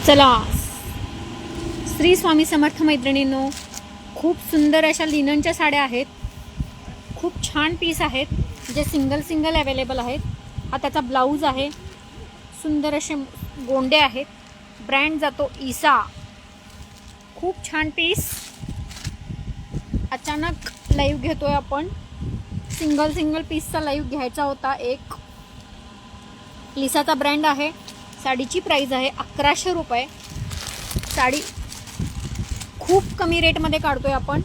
चला, श्री स्वामी समर्थ मैत्रिणींनो, खूप सुंदर अशा लिननच्या साड्या आहेत. खूप छान पीस आहेत जे सिंगल अवेलेबल आहेत. हा त्याचा ब्लाऊज आहे. सुंदर असे गोंडे आहेत. ब्रँड जातो ईसा. खूप छान पीस. अचानक लाईव्ह घेतोय आपण. सिंगल पीसचा लाईव्ह घ्यायचा होता. एक लिसाचा ब्रँड आहे. साडीची प्राइस आहे 1100 रुपये. साडी खूप कमी रेटमध्ये काढतोय आपण.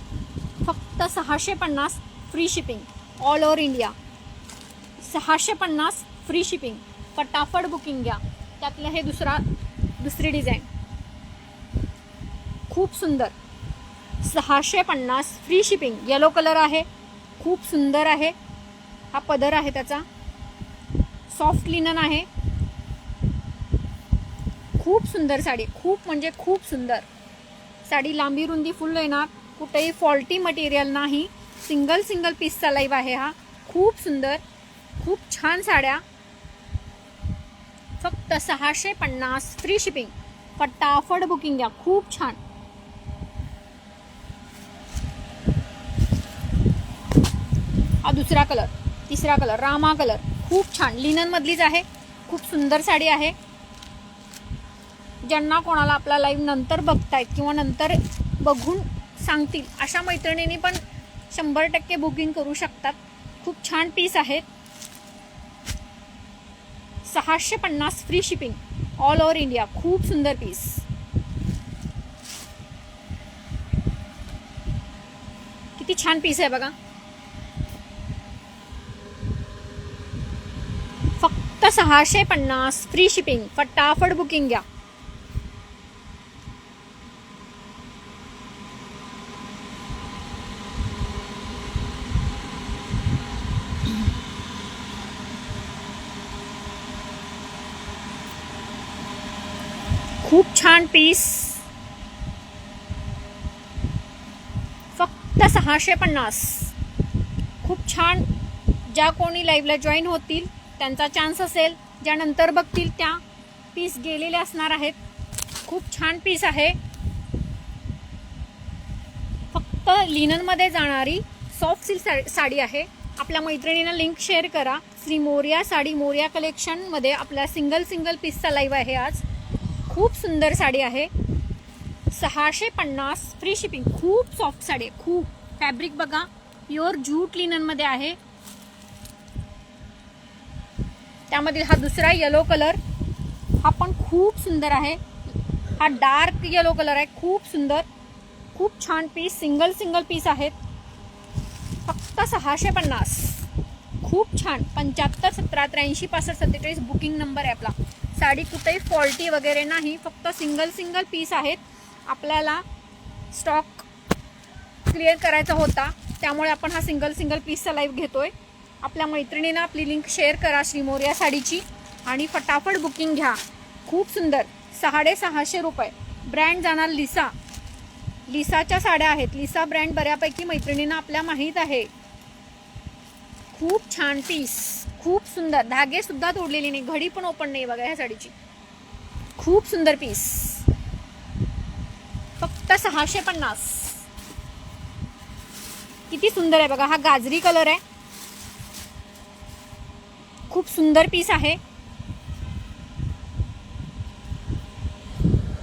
फक्त 650 free shipping all over India. 650 free shipping. फटाफट बुकिंग घ्या. त्यातलं हे दुसरी डिझाईन खूप सुंदर. 650 फ्री शिपिंग. येलो कलर आहे. खूप सुंदर आहे. हा पदर आहे त्याचा. सॉफ्ट लिनन आहे. खूप सुंदर साडी. खूप म्हणजे खूप सुंदर साडी. लांबी रुंदी फुल येणार. कुठेही फॉल्टी मटेरियल नाही. सिंगल पीसचा लाईव्ह आहे हा. खूप सुंदर, खूप छान साड्या. फक्त 650 फ्री शिपिंग. फटाफट बुकिंग घ्या. खूप छान. हा दुसरा कलर, तिसरा कलर, रामा कलर. खूप छान लिनन मधलीच आहे. खूप सुंदर साडी आहे. ज्यांना कोणाला आपला लाईव्ह नंतर बघतायत किंवा नंतर बघून सांगतील अशा मैत्रिणींनी पण 100% बुकिंग करू शकतात. खूप छान पीस आहेत. 650 free shipping all over India. खूप सुंदर पीस. किती छान पीस आहे बघा. फक्त 650 फ्री शिपिंग. फटाफट बुकिंग घ्या. खूप छान पीस. फक्त 650. खूप छान. ज्या कोणी लाईव्हला जॉईन होतील त्यांचा चान्स असेल. ज्या नंतर बघतील त्या पीस गेलेले असणार आहेत. खूप छान पीस आहे. फक्त लिननमध्ये जाणारी सॉफ्ट सिल्क साडी आहे. आपल्या मैत्रिणींना लिंक शेअर करा. श्री मोर्या साडी, मोर्या कलेक्शनमध्ये आपला सिंगल पीसचा लाईव्ह आहे आज. खूप सुंदर साडी आहे. 650 फ्री शिपिंग. खूप सॉफ्ट साडी. खूप फॅब्रिक बघा. प्युअर जूट लिननमध्ये आहे. त्यामध्ये हा दुसरा येलो कलर. हा पण खूप सुंदर आहे. हा डार्क येलो कलर आहे. खूप सुंदर, खूप छान पीस. सिंगल पीस आहेत. फक्त 650. खूप छान. 75 17 83 65 47 बुकिंग नंबर आहे आपला. साडी कुठेही फॉल्टी वगैरे नाही. फक्त सिंगल पीस आहेत. आपल्याला स्टॉक क्लिअर करायचा होता त्यामुळे आपण हा सिंगल पीसचा लाईव्ह घेतोय. आपल्या मैत्रिणींना आपली लिंक शेअर करा श्री मोर्या साडीची आणि फटाफट बुकिंग घ्या. खूप सुंदर. 650 रुपये. ब्रँड जाणार लिसा. लिसाच्या साड्या आहेत. लिसा ब्रँड बऱ्यापैकी मैत्रिणींना आपल्या माहीत आहे. खूप छान पीस. खूप सुंदर. धागे सुद्धा तोडलेले नाही. घडी पण ओपन नाही बघा ह्या साडीची. खूप सुंदर पीस. फक्त 650. किती सुंदर आहे बघा. हा गाजरी कलर आहे. खूप सुंदर पीस आहे.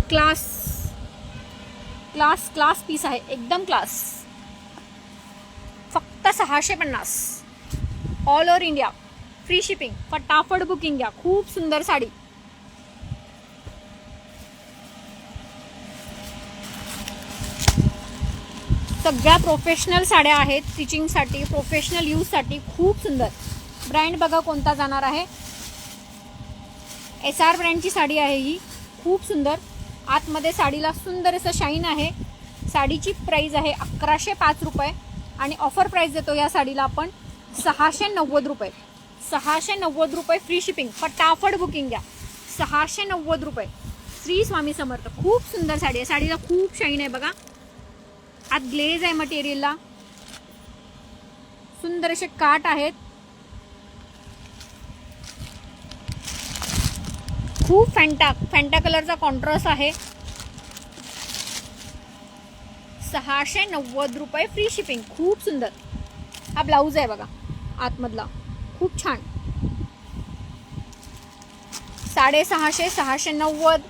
क्लास पीस आहे. एकदम क्लास. फक्त 650 all over India. Free shipping. फटाफट बुकिंग घ्या. खूप सुंदर साडी. सगळ्या प्रोफेशनल साड्या आहेत. स्टिचिंगसाठी, प्रोफेशनल यूजसाठी. खूप सुंदर. ब्रँड बघा कोणता जाणार आहे. SR ब्रँडची साडी आहे ही. खूप सुंदर. आतमध्ये साडीला सुंदर असं शाईन आहे. साडीची प्राइस आहे 1105 रुपये आणि ऑफर प्राइस देतो या साडीला आपण 690 रुपये. 690 रुपये फ्री शिपिंग. फटाफट बुकिंग घ्या. 690 रुपये. श्री स्वामी समर्थ. खूप सुंदर साडी आहे. साडीला खूप शाईन आहे बघा. आत ग्लेज आहे मटेरियलला. सुंदर असे काट आहेत. खूप फॅन्टा कलरचा कॉन्ट्रास्ट आहे. 690 रुपये फ्री शिपिंग. खूप सुंदर. हा ब्लाऊज आहे बघा आतमधला, खूप छान. 650, 690.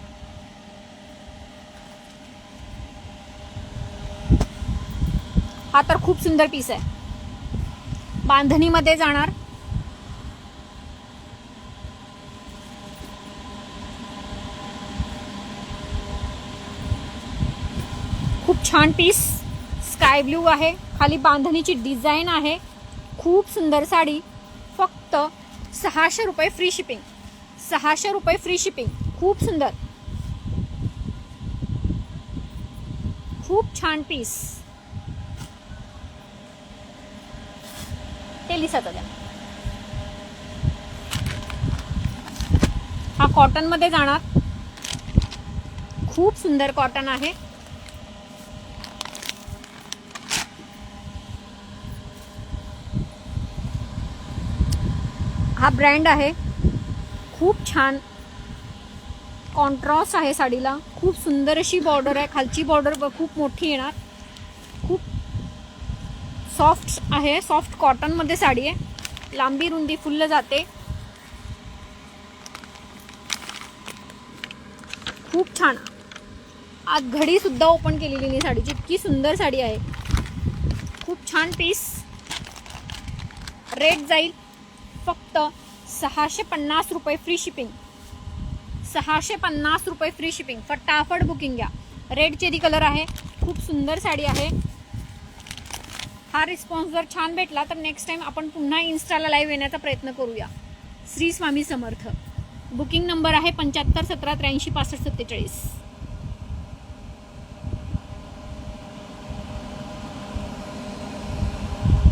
हा तर खूप सुंदर पीस आहे, बांधणीमध्ये जाणार. खूप छान पीस. स्काय ब्लू आहे, खाली बांधणीची डिझाईन आहे. खूप सुंदर साडी. फक्त 600 रुपये फ्री शिपिंग. 600 रुपये फ्री शिपिंग. खूप सुंदर, खूप छान पीस. ते लिसाचा द्या. हा कॉटन मध्ये जाणार. खूप सुंदर कॉटन आहे. हा ब्रँड आहे. खूप छान कॉन्ट्रास्ट आहे साडीला. खूप सुंदर अशी बॉर्डर आहे. खालची बॉर्डर खूप मोठी येणार. खूप सॉफ्ट आहे. सॉफ्ट कॉटन मध्ये साडी आहे. लांबी रुंदी फुल्ल जाते. खूप छान. आज घडी सुद्धा ओपन केलेली नाही साडीची, इतकी सुंदर साडी आहे. खूप छान पीस. रेट जाईल फक्त 650 रुपये फ्री शिपिंग. 650 रुपये फ्री शिपिंग. फटाफट बुकिंग घ्या. रेड चेरी कलर आहे. खूप सुंदर साडी आहे. हा रिस्पॉन्स जर छान भेटला तर नेक्स्ट टाइम आपण पुन्हा इन्स्टाला लाईव्ह येण्याचा प्रयत्न करूया. श्री स्वामी समर्थ. बुकिंग नंबर आहे 75 17 83 65 47.